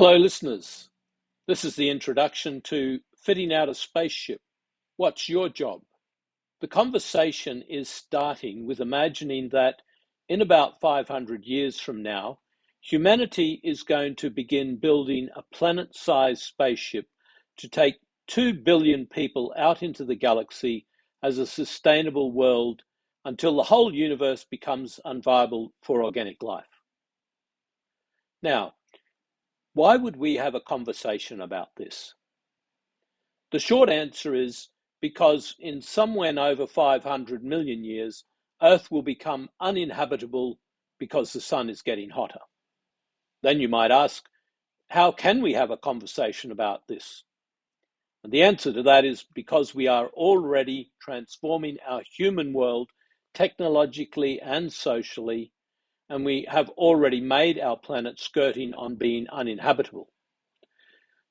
Hello, listeners. This is the introduction to Fitting Out a Spaceship. What's your job? The conversation is starting with imagining that in about 500 years from now, humanity is going to begin building a planet-sized spaceship to take 2 billion people out into the galaxy as a sustainable world until the whole universe becomes unviable for organic life. Now, why would we have a conversation about this? The short answer is because in somewhere over 500 million years, Earth will become uninhabitable because the sun is getting hotter. Then you might ask, how can we have a conversation about this? And the answer to that is because we are already transforming our human world technologically and socially, and we have already made our planet skirting on being uninhabitable.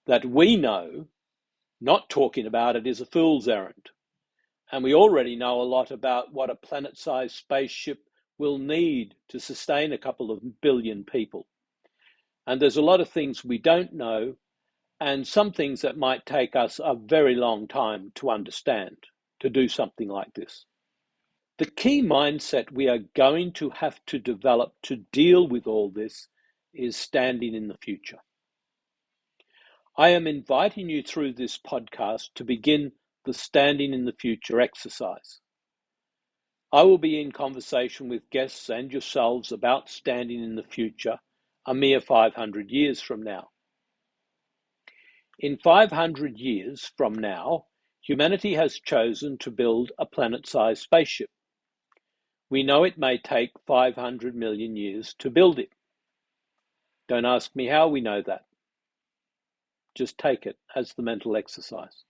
That we know, not talking about it is a fool's errand. And we already know a lot about what a planet-sized spaceship will need to sustain a couple of billion people. And there's a lot of things we don't know, and some things that might take us a very long time to understand, to do something like this. The key mindset we are going to have to develop to deal with all this is standing in the future. I am inviting you through this podcast to begin the Standing in the Future exercise. I will be in conversation with guests and yourselves about standing in the future a mere 500 years from now. In 500 years from now, humanity has chosen to build a planet-sized spaceship. We know it may take 500 million years to build it. Don't ask me how we know that. Just take it as the mental exercise.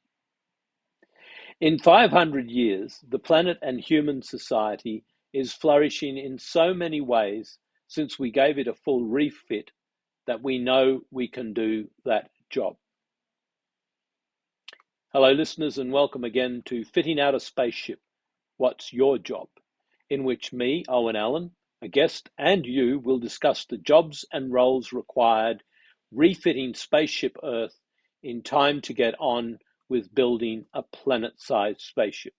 In 500 years, the planet and human society is flourishing in so many ways since we gave it a full refit that we know we can do that job. Hello, listeners, and welcome again to Fitting Out a Spaceship. What's your job? In which me, Owen Allen, a guest, and you will discuss the jobs and roles required refitting Spaceship Earth in time to get on with building a planet-sized spaceship.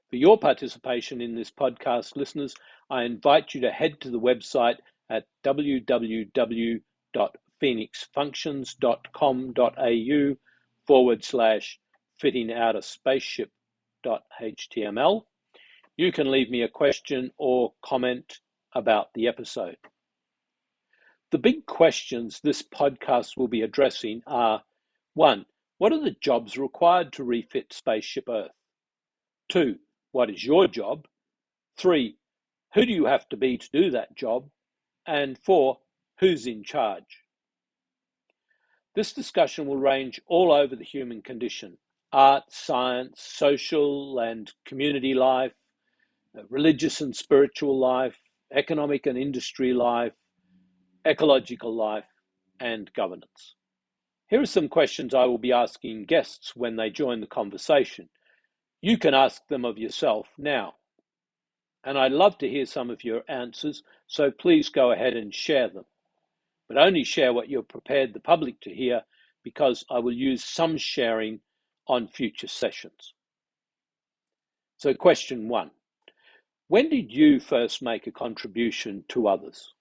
For your participation in this podcast, listeners, I invite you to head to the website at www.phoenixfunctions.com.au/fittingoutaspaceship.html. You can leave me a question or comment about the episode. The big questions this podcast will be addressing are: 1. What are the jobs required to refit Spaceship Earth? 2. What is your job? 3. Who do you have to be to do that job? And 4. Who's in charge? This discussion will range all over the human condition: art, science, social and community life, religious and spiritual life, economic and industry life, ecological life, and governance. Here are some questions I will be asking guests when they join the conversation. You can ask them of yourself now. And I'd love to hear some of your answers, so please go ahead and share them. But only share what you're prepared the public to hear, because I will use some sharing on future sessions. So question 1. When did you first make a contribution to others?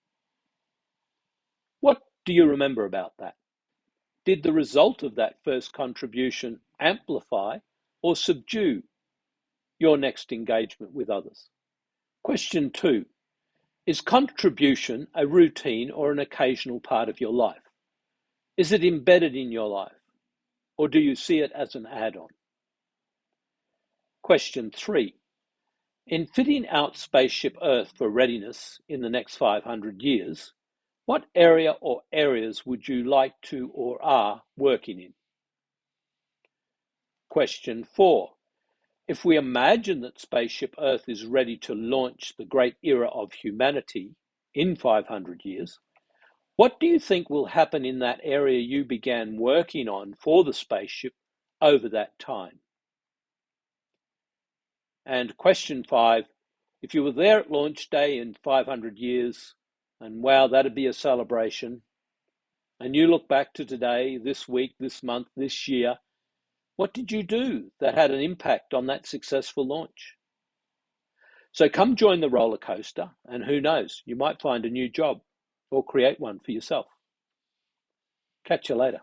What do you remember about that? Did the result of that first contribution amplify or subdue your next engagement with others? Question 2. Is contribution a routine or an occasional part of your life? Is it embedded in your life, or do you see it as an add-on? Question 3. In fitting out Spaceship Earth for readiness in the next 500 years, what area or areas would you like to or are working in? Question 4. If we imagine that Spaceship Earth is ready to launch the great era of humanity in 500 years, what do you think will happen in that area you began working on for the spaceship over that time? And question 5, if you were there at launch day in 500 years, and wow, that'd be a celebration, and you look back to today, this week, this month, this year, what did you do that had an impact on that successful launch? So come join the roller coaster, and who knows, you might find a new job or create one for yourself. Catch you later.